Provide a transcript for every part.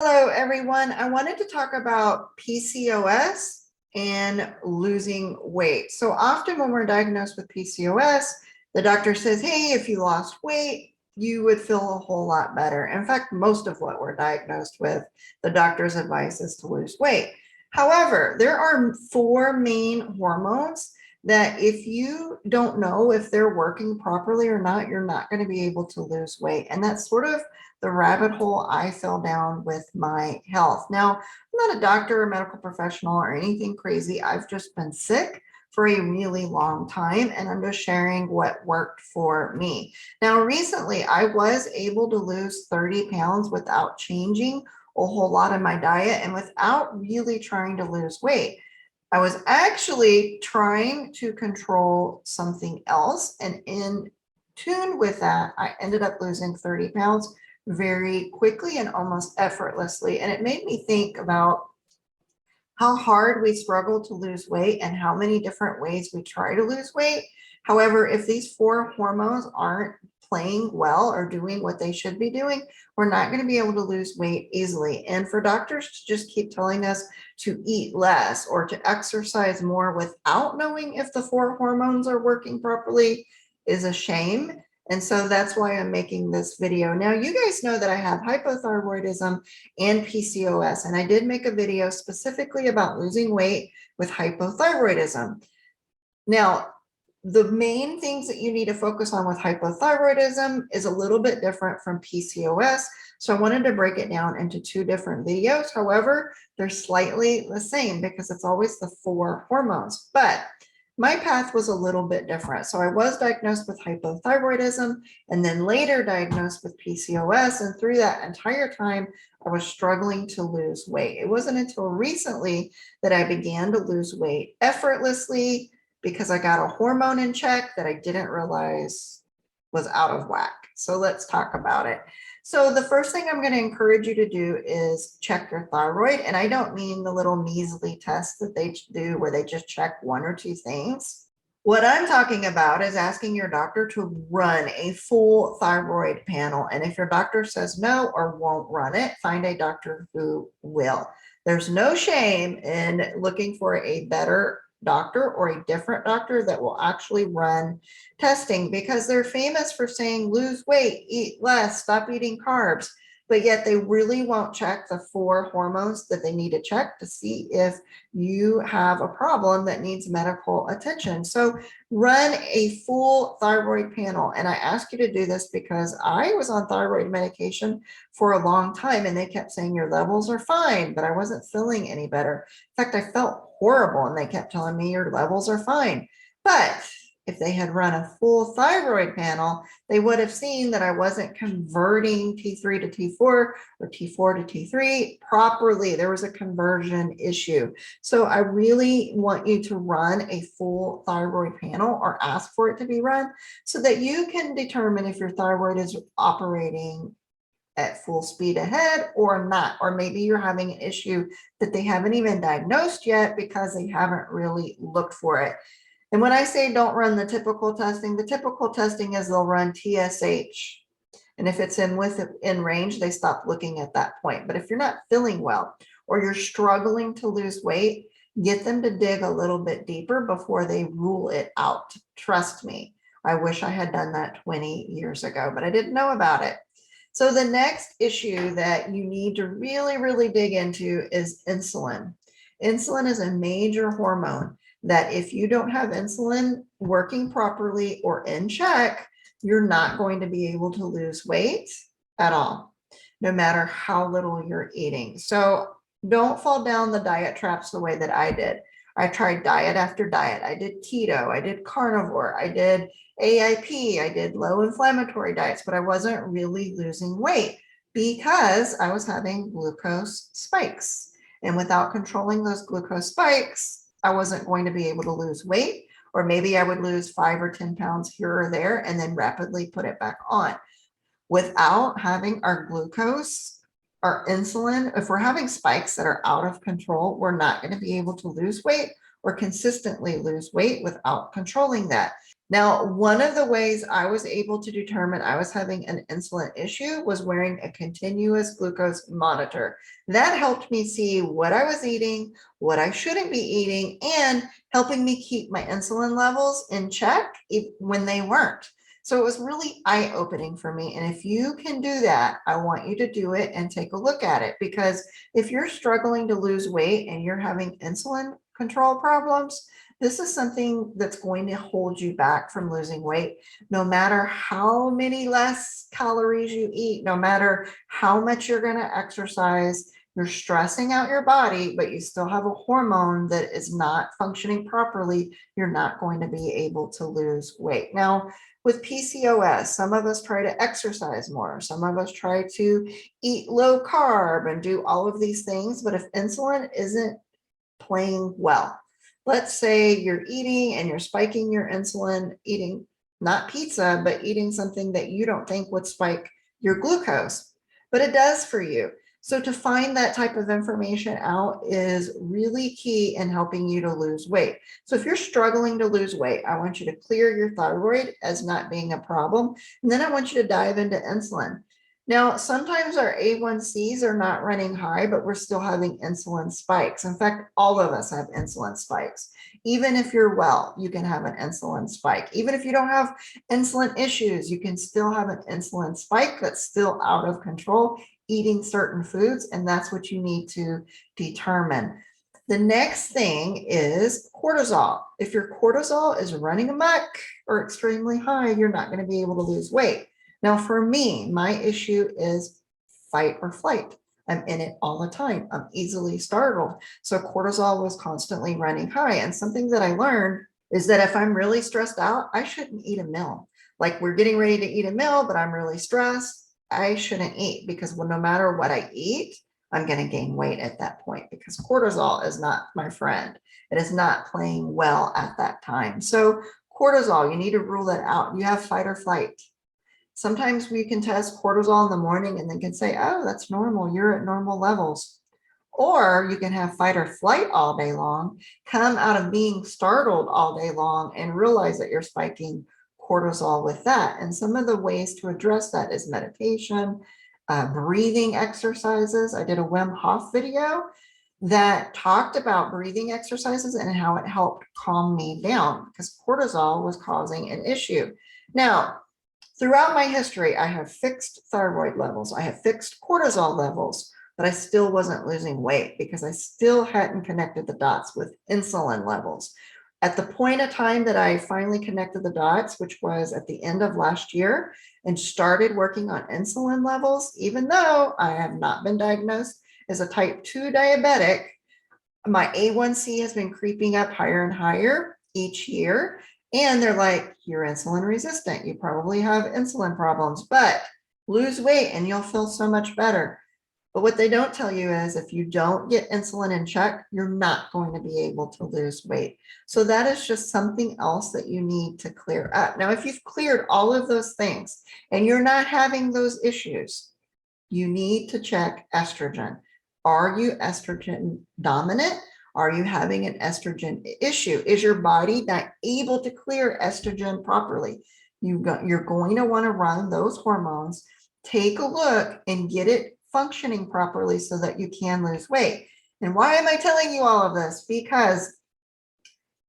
Hello, everyone. I wanted to talk about PCOS and losing weight. So often when we're diagnosed with PCOS, the doctor says, hey, if you lost weight, you would feel a whole lot better. In fact, most of what we're diagnosed with, the doctor's advice is to lose weight. However, there are four main hormones that if you don't know if they're working properly or not, you're not going to be able to lose weight. And that's sort of the rabbit hole I fell down with my health. Now, I'm not a doctor or medical professional or anything crazy. I've just been sick for a really long time, and I'm just sharing what worked for me. Now, recently, I was able to lose 30 pounds without changing a whole lot of my diet and without really trying to lose weight. I was actually trying to control something else, and in tune with that, I ended up losing 30 pounds very quickly and almost effortlessly. And it made me think about how hard we struggle to lose weight and how many different ways we try to lose weight. However, if these four hormones aren't playing well or doing what they should be doing, we're not going to be able to lose weight easily. And for doctors to just keep telling us to eat less or to exercise more without knowing if the four hormones are working properly is a shame. And so that's why I'm making this video. Now, you guys know that I have hypothyroidism and PCOS, and I did make a video specifically about losing weight with hypothyroidism. Now, the main things that you need to focus on with hypothyroidism is a little bit different from PCOS. So I wanted to break it down into two different videos. However, they're slightly the same because it's always the four hormones. But my path was a little bit different. So I was diagnosed with hypothyroidism and then later diagnosed with PCOS. And through that entire time, I was struggling to lose weight. It wasn't until recently that I began to lose weight effortlessly because I got a hormone in check that I didn't realize was out of whack. So let's talk about it. So the first thing I'm going to encourage you to do is check your thyroid. And I don't mean the little measly test that they do where they just check one or two things. What I'm talking about is asking your doctor to run a full thyroid panel. And if your doctor says no or won't run it, find a doctor who will. There's no shame in looking for a better doctor or a different doctor that will actually run testing because they're famous for saying lose weight, eat less, stop eating carbs, but yet they really won't check the four hormones that they need to check to see if you have a problem that needs medical attention. So run a full thyroid panel. And I ask you to do this because I was on thyroid medication for a long time and they kept saying your levels are fine, but I wasn't feeling any better. In fact, I felt horrible and they kept telling me your levels are fine. But if they had run a full thyroid panel, they would have seen that I wasn't converting T3 to T4 or T4 to T3 properly. There was a conversion issue. So I really want you to run a full thyroid panel or ask for it to be run so that you can determine if your thyroid is operating at full speed ahead or not, or maybe you're having an issue that they haven't even diagnosed yet because they haven't really looked for it. And when I say don't run the typical testing is they'll run TSH. And if it's in range, they stop looking at that point. But if you're not feeling well or you're struggling to lose weight, get them to dig a little bit deeper before they rule it out. Trust me, I wish I had done that 20 years ago, but I didn't know about it. So the next issue that you need to really, really dig into is insulin. Insulin is a major hormone that if you don't have insulin working properly or in check, you're not going to be able to lose weight at all, no matter how little you're eating. So don't fall down the diet traps the way that I did. I tried diet after diet. I did keto, I did carnivore, I did AIP, I did low inflammatory diets, but I wasn't really losing weight because I was having glucose spikes. And without controlling those glucose spikes, I wasn't going to be able to lose weight, or maybe I would lose 5 or 10 pounds here or there and then rapidly put it back on. Without having our glucose, our insulin, if we're having spikes that are out of control, we're not going to be able to lose weight or consistently lose weight without controlling that. Now, one of the ways I was able to determine I was having an insulin issue was wearing a continuous glucose monitor. That helped me see what I was eating, what I shouldn't be eating, and helping me keep my insulin levels in check when they weren't. So it was really eye-opening for me. And if you can do that, I want you to do it and take a look at it, because if you're struggling to lose weight and you're having insulin control problems, this is something that's going to hold you back from losing weight, no matter how many less calories you eat, no matter how much you're going to exercise. You're stressing out your body, but you still have a hormone that is not functioning properly. You're not going to be able to lose weight. Now, with PCOS, some of us try to exercise more. Some of us try to eat low carb and do all of these things. But if insulin isn't playing well, let's say you're eating and you're spiking your insulin, eating not pizza, but eating something that you don't think would spike your glucose, but it does for you. So to find that type of information out is really key in helping you to lose weight. So if you're struggling to lose weight, I want you to clear your thyroid as not being a problem. And then I want you to dive into insulin. Now, sometimes our A1Cs are not running high, but we're still having insulin spikes. In fact, all of us have insulin spikes. Even if you're well, you can have an insulin spike. Even if you don't have insulin issues, you can still have an insulin spike that's still out of control, eating certain foods, and that's what you need to determine. The next thing is cortisol. If your cortisol is running amok or extremely high, you're not going to be able to lose weight. Now, for me, my issue is fight or flight. I'm in it all the time. I'm easily startled. So cortisol was constantly running high. And something that I learned is that if I'm really stressed out, I shouldn't eat a meal. Like we're getting ready to eat a meal, but I'm really stressed. I shouldn't eat, because no matter what I eat, I'm going to gain weight at that point, because cortisol is not my friend. It is not playing well at that time. So cortisol, you need to rule that out. You have fight or flight. Sometimes we can test cortisol in the morning and then can say, oh, that's normal. You're at normal levels. Or you can have fight or flight all day long, come out of being startled all day long and realize that you're spiking cortisol with that. And some of the ways to address that is meditation, breathing exercises. I did a Wim Hof video that talked about breathing exercises and how it helped calm me down, because cortisol was causing an issue. Now, throughout my history, I have fixed thyroid levels. I have fixed cortisol levels, but I still wasn't losing weight because I still hadn't connected the dots with insulin levels. At the point of time that I finally connected the dots, which was at the end of last year, and started working on insulin levels, even though I have not been diagnosed as a type 2 diabetic, my A1C has been creeping up higher and higher each year. And they're like, you're insulin resistant. You probably have insulin problems, but lose weight and you'll feel so much better. But what they don't tell you is if you don't get insulin in check, you're not going to be able to lose weight. So that is just something else that you need to clear up. Now, if you've cleared all of those things and you're not having those issues, you need to check estrogen. Are you estrogen dominant? Are you having an estrogen issue? Is your body not able to clear estrogen properly? You're going to want to run those hormones, take a look and get it functioning properly so that you can lose weight. And why am I telling you all of this? Because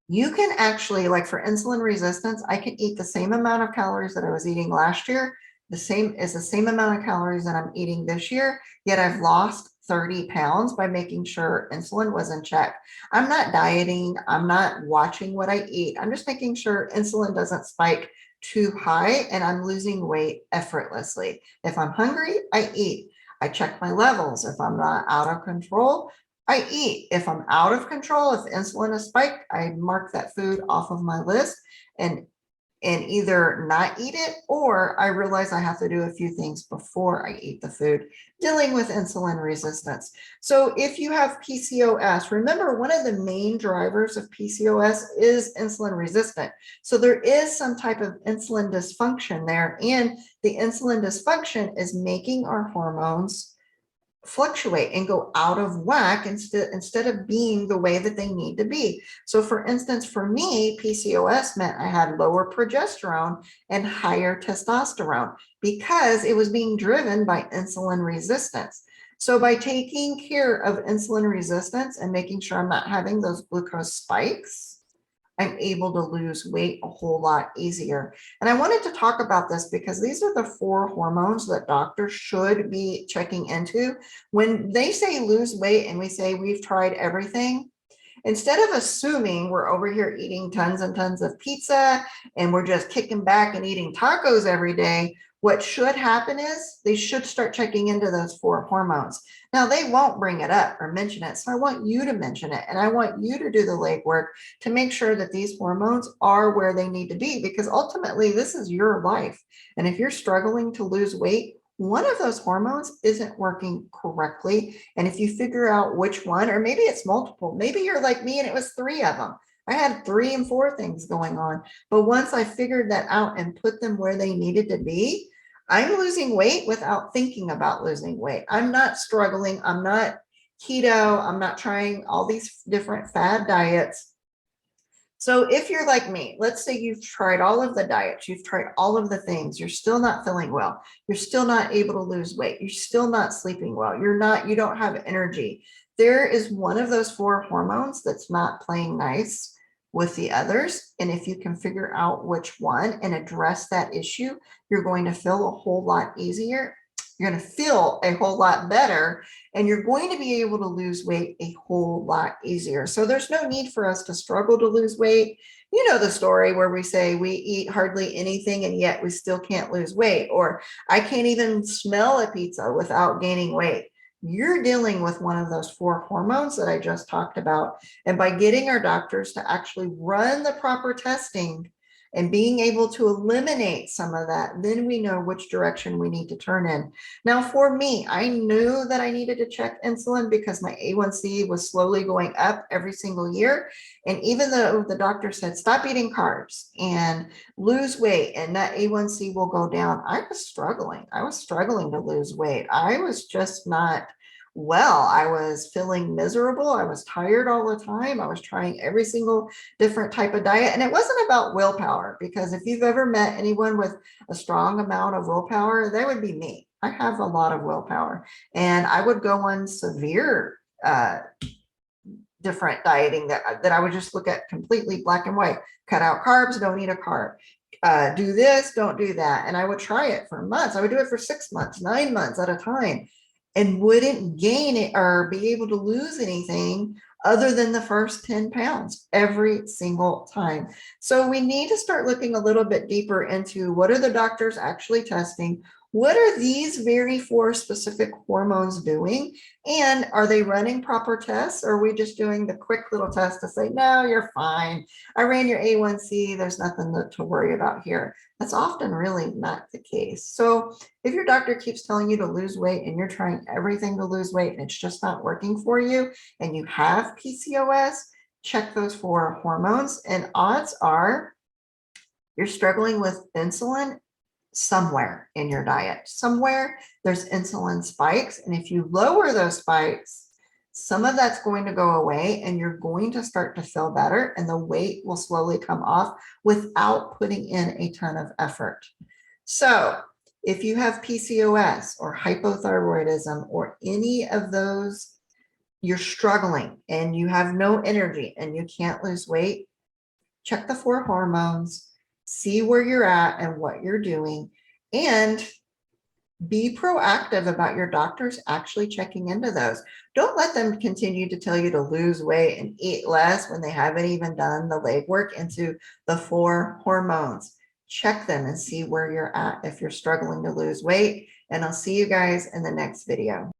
you can actually, like for insulin resistance, I can eat the same amount of calories that I was eating last year, the same amount of calories that I'm eating this year, yet I've lost 30 pounds by making sure insulin was in check. I'm not dieting. I'm not watching what I eat. I'm just making sure insulin doesn't spike too high and I'm losing weight effortlessly. If I'm hungry, I eat. I check my levels. If I'm not out of control, I eat. If I'm out of control, if insulin is spiked, I mark that food off of my list and either not eat it, or I realize I have to do a few things before I eat the food, dealing with insulin resistance. So if you have PCOS, remember one of the main drivers of PCOS is insulin resistant. So there is some type of insulin dysfunction there, and the insulin dysfunction is making our hormones fluctuate and go out of whack instead of being the way that they need to be. So for instance, for me, PCOS meant I had lower progesterone and higher testosterone because it was being driven by insulin resistance. So by taking care of insulin resistance and making sure I'm not having those glucose spikes, I'm able to lose weight a whole lot easier. And I wanted to talk about this because these are the 4 hormones that doctors should be checking into. When they say lose weight and we say we've tried everything, instead of assuming we're over here eating tons and tons of pizza and we're just kicking back and eating tacos every day, what should happen is they should start checking into those 4 hormones. Now, they won't bring it up or mention it. So I want you to mention it. And I want you to do the legwork to make sure that these hormones are where they need to be, because ultimately this is your life. And if you're struggling to lose weight, one of those hormones isn't working correctly. And if you figure out which one, or maybe it's multiple, maybe you're like me and it was 3 of them. I had 3 and 4 things going on. But once I figured that out and put them where they needed to be, I'm losing weight without thinking about losing weight. I'm not struggling. I'm not keto. I'm not trying all these different fad diets. So if you're like me, let's say you've tried all of the diets, you've tried all of the things, you're still not feeling well, you're still not able to lose weight, you're still not sleeping well, you don't have energy. There is one of those 4 hormones that's not playing nice with the others. And if you can figure out which one and address that issue, you're going to feel a whole lot easier. You're going to feel a whole lot better, and you're going to be able to lose weight a whole lot easier. So there's no need for us to struggle to lose weight. You know the story where we say we eat hardly anything and yet we still can't lose weight, or I can't even smell a pizza without gaining weight. You're dealing with one of those 4 hormones that I just talked about. And by getting our doctors to actually run the proper testing and being able to eliminate some of that, then we know which direction we need to turn in. Now, for me, I knew that I needed to check insulin because my A1C was slowly going up every single year. And even though the doctor said, stop eating carbs and lose weight and that A1C will go down, I was struggling. I was struggling to lose weight. I was just not well. I was feeling miserable. I was tired all the time. I was trying every single different type of diet. And it wasn't about willpower, because if you've ever met anyone with a strong amount of willpower, that would be me. I have a lot of willpower, and I would go on severe different dieting that I would just look at completely black and white. Cut out carbs, don't eat a carb. Do this, don't do that. And I would try it for months. I would do it for 6 months, 9 months at a time, and wouldn't gain it or be able to lose anything other than the first 10 pounds every single time. So we need to start looking a little bit deeper into what are the doctors actually testing? What are these very 4 specific hormones doing? And are they running proper tests? Or are we just doing the quick little test to say, no, you're fine. I ran your A1C. There's nothing to worry about here. That's often really not the case. So if your doctor keeps telling you to lose weight and you're trying everything to lose weight and it's just not working for you, and you have PCOS, check those 4 hormones. And odds are you're struggling with insulin somewhere in your diet. Somewhere there's insulin spikes. And if you lower those spikes, some of that's going to go away and you're going to start to feel better, and the weight will slowly come off without putting in a ton of effort. So if you have PCOS or hypothyroidism or any of those, you're struggling and you have no energy and you can't lose weight, check the 4 hormones, see where you're at and what you're doing, and be proactive about your doctors actually checking into those. Don't let them continue to tell you to lose weight and eat less when they haven't even done the legwork into the 4 hormones. Check them and see where you're at if you're struggling to lose weight. And I'll see you guys in the next video.